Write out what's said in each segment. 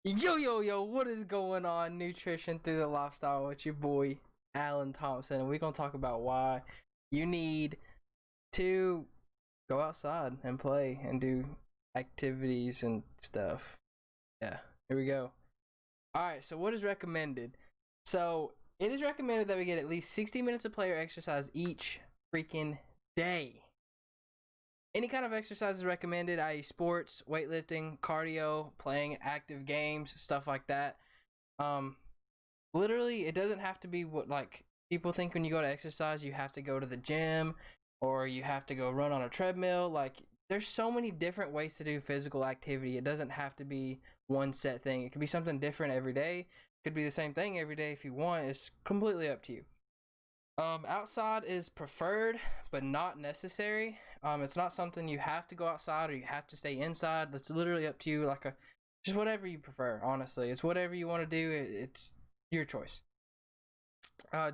Yo, what is going on? Nutrition through the lifestyle with your boy Alan Thompson, and we're gonna talk about why you need to go outside and play and do activities and stuff. Yeah, here we go. Alright, so what is recommended? So it is recommended that we get at least 60 minutes of play or exercise each freaking day. Any kind of exercise is recommended, i.e., sports, weightlifting, cardio, playing active games, stuff like that. Um, Literally, it doesn't have to be what like people think when you go to exercise. You have to go to the gym or you have to go run on a treadmill. Like, there's so many different ways to do physical activity. It doesn't have to be one set thing. It could be something different every day. It could be the same thing every day if you want. It's completely up to you. Outside is preferred, but not necessary. It's not something you have to go outside or you have to stay inside. That's literally up to you. Just whatever you prefer. Honestly, it's whatever you want to do. It's your choice.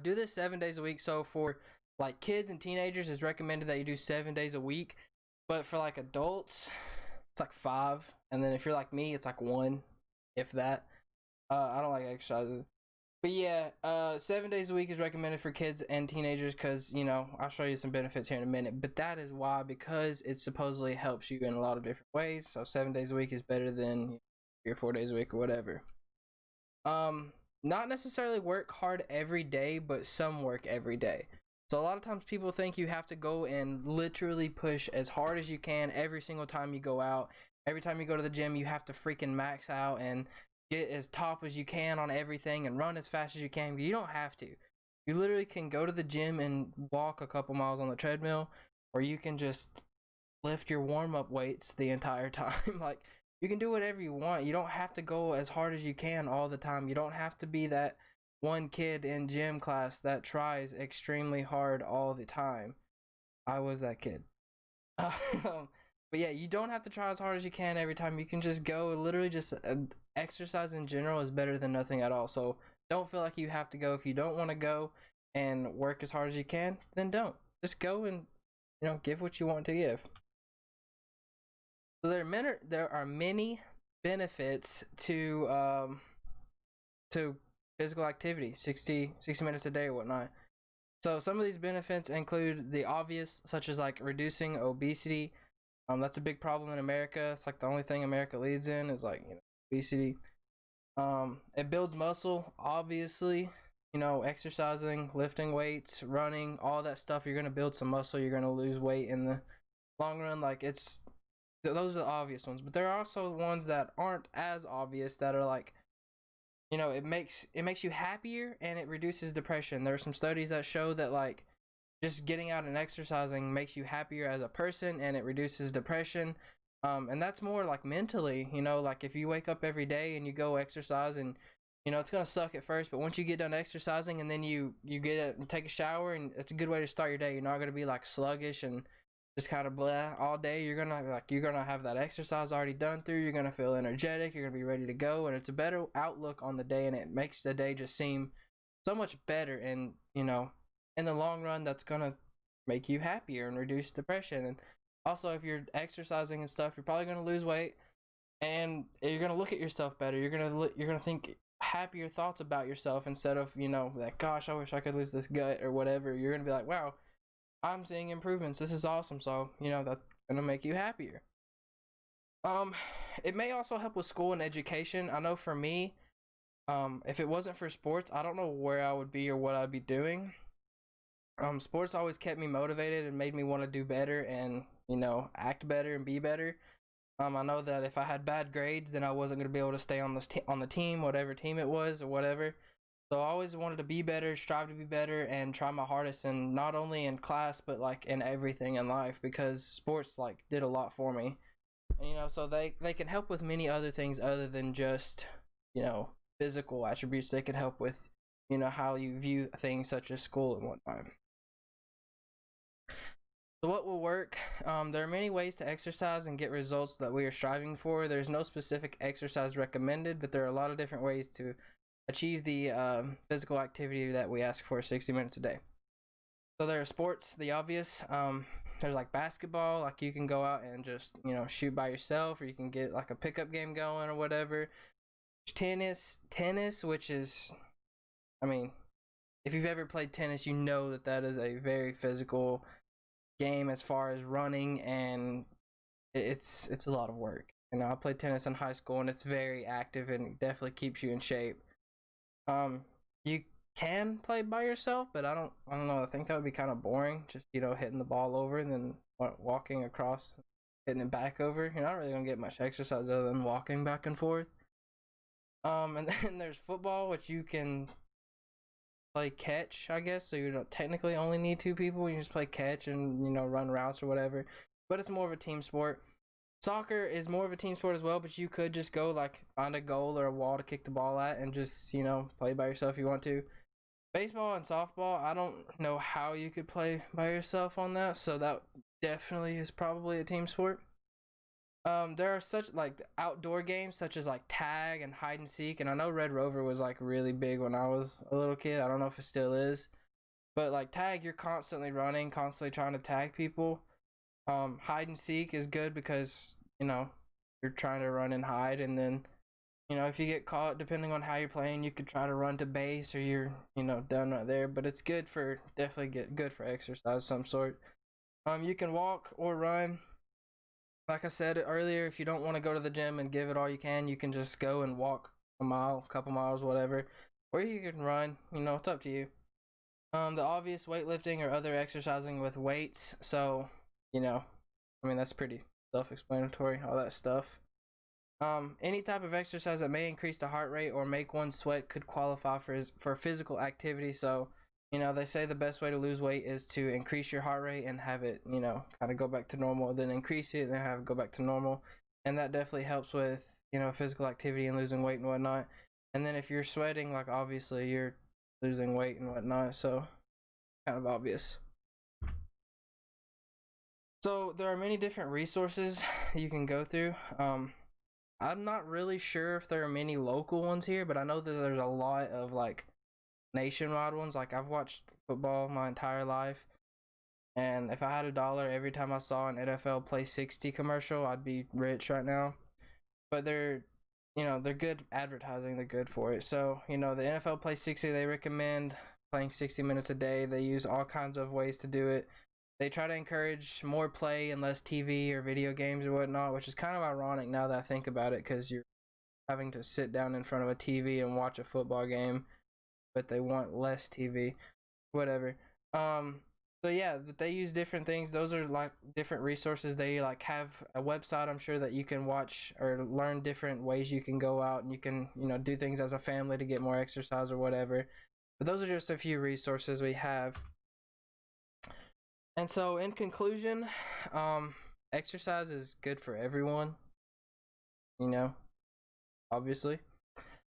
Do this 7 days a week. So for like kids and teenagers, it's recommended that you do 7 days a week. But for like adults, it's like 5. And then if you're like me, it's like 1, if that. I don't like exercising. But yeah, 7 days a week is recommended for kids and teenagers because, I'll show you some benefits here in a minute. But that is why, because it supposedly helps you in a lot of different ways. So 7 days a week is better than 3 or 4 days a week or whatever. Not necessarily work hard every day, but some work every day. So a lot of times people think you have to go and literally push as hard as you can every single time you go out. Every time you go to the gym, you have to freaking max out and get as top as you can on everything and run as fast as you can. You don't have to. You literally can go to the gym and walk a couple miles on the treadmill, or you can just lift your warm-up weights the entire time. Like, you can do whatever you want. You don't have to go as hard as you can all the time. You don't have to be that one kid in gym class that tries extremely hard all the time. I was that kid. But yeah, you don't have to try as hard as you can every time. You can just go. Literally, just exercise in general is better than nothing at all. So don't feel like you have to go. If you don't want to go and work as hard as you can, then don't. Just go and give what you want to give. So there are many benefits to physical activity, 60 minutes a day or whatnot. So some of these benefits include the obvious, such as like reducing obesity. That's a big problem in America. It's like the only thing America leads in is like obesity. It builds muscle, obviously. Exercising, lifting weights, running, all that stuff. You're gonna build some muscle. You're gonna lose weight in the long run. Like, those are the obvious ones, but there are also ones that aren't as obvious that are like, it makes you happier and it reduces depression. There are some studies that show that like just getting out and exercising makes you happier as a person and it reduces depression. And that's more like mentally, like if you wake up every day and you go exercise and it's gonna suck at first, but once you get done exercising and then you get and take a shower, and it's a good way to start your day. You're not gonna be like sluggish and just kind of blah all day. You're gonna have that exercise already done through. You're gonna feel energetic. You're gonna be ready to go, and it's a better outlook on the day, and it makes the day just seem so much better. And in the long run, that's gonna make you happier and reduce depression. And also, if you're exercising and stuff, you're probably gonna lose weight, and you're gonna look at yourself better. You're gonna think happier thoughts about yourself instead of like, gosh, I wish I could lose this gut or whatever. You're gonna be like, wow, I'm seeing improvements. This is awesome. So, that's gonna make you happier. Um, it may also help with school and education. I know for me, if it wasn't for sports, I don't know where I would be or what I'd be doing. Sports always kept me motivated and made me want to do better and, act better and be better. I know that if I had bad grades, then I wasn't going to be able to stay on on the team, whatever team it was or whatever. So I always wanted to be better, strive to be better, and try my hardest, and not only in class but like in everything in life, because sports like did a lot for me. And so they can help with many other things other than just physical attributes. They can help with how you view things such as school and whatnot. So what will work? There are many ways to exercise and get results that we are striving for. There's no specific exercise recommended, but there are a lot of different ways to achieve the physical activity that we ask for 60 minutes a day. So there are sports, the obvious. There's like basketball, like you can go out and just shoot by yourself, or you can get like a pickup game going or whatever. Tennis, which is, I mean, if you've ever played tennis, you know that that is a very physical game as far as running, and it's a lot of work. You know, I played tennis in high school, and it's very active and it definitely keeps you in shape. You can play by yourself, but I don't know. I think that would be kind of boring. Just hitting the ball over and then walking across, hitting it back over. You're not really gonna get much exercise other than walking back and forth. And then there's football, which you can play catch, I guess. So you don't technically only need two people. You just play catch and run routes or whatever. But it's more of a team sport. Soccer is more of a team sport as well, but you could just go like find a goal or a wall to kick the ball at and just play by yourself if you want to. Baseball and softball, I don't know how you could play by yourself on that, so that definitely is probably a team sport. There are such like outdoor games such as like tag and hide and seek, and I know Red Rover was like really big when I was a little kid. I don't know if it still is, but like tag, you're constantly running, constantly trying to tag people. Hide and seek is good because you're trying to run and hide, and then if you get caught, depending on how you're playing, you could try to run to base or you're done right there. But it's good for good for exercise of some sort. You can walk or run. Like I said earlier, if you don't want to go to the gym and give it all you can just go and walk a mile, couple miles, whatever, or you can run. It's up to you. The obvious weightlifting or other exercising with weights. So that's pretty self-explanatory, all that stuff. Any type of exercise that may increase the heart rate or make one sweat could qualify for physical activity. So, they say the best way to lose weight is to increase your heart rate and have it, kind of go back to normal, then increase it, and then have it go back to normal. And that definitely helps with, physical activity and losing weight and whatnot. And then if you're sweating, like obviously you're losing weight and whatnot. So, kind of obvious. So there are many different resources you can go through. I'm not really sure if there are many local ones here, but I know that there's a lot of like nationwide ones. Like I've watched football my entire life, and if I had $1 every time I saw an NFL Play 60 commercial, I'd be rich right now. But they're good advertising. They're good for it. So the NFL Play 60, they recommend playing 60 minutes a day. They use all kinds of ways to do it. They try to encourage more play and less TV or video games or whatnot, which is kind of ironic now that I think about it, because you're having to sit down in front of a TV and watch a football game, but they want less TV, whatever. So yeah, but they use different things. Those are like different resources. They like have a website, I'm sure, that you can watch or learn different ways you can go out and you can do things as a family to get more exercise or whatever. But those are just a few resources we have. And so, in conclusion, exercise is good for everyone, obviously.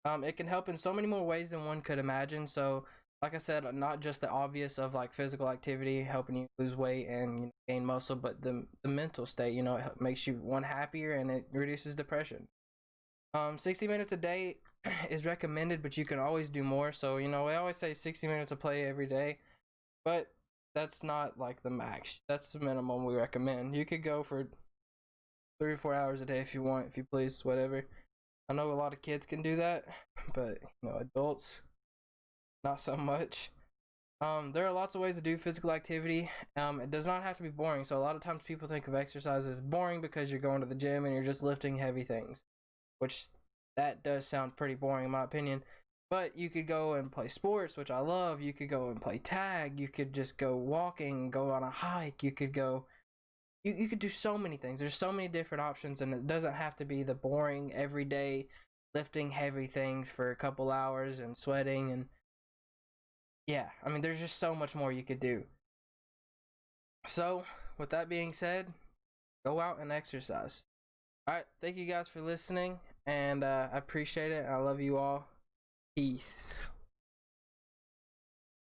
It can help in so many more ways than one could imagine. So, like I said, not just the obvious of like physical activity helping you lose weight and gain muscle, but the mental state, it makes you happier and it reduces depression. 60 minutes a day is recommended, but you can always do more. So, we always say 60 minutes of play every day, but that's not like the max. That's the minimum we recommend. You could go for 3 or 4 hours a day if you want, if you please, whatever. I know a lot of kids can do that, but adults, not so much. There are lots of ways to do physical activity. It does not have to be boring. So a lot of times people think of exercise as boring because you're going to the gym and you're just lifting heavy things, which that does sound pretty boring in my opinion. But you could go and play sports, which I love. You could go and play tag. You could just go walking, go on a hike. You could go, you could do so many things. There's so many different options, and it doesn't have to be the boring, everyday, lifting heavy things for a couple hours and sweating. And yeah, there's just so much more you could do. So, with that being said, go out and exercise. Alright, thank you guys for listening, and I appreciate it. I love you all. Peace.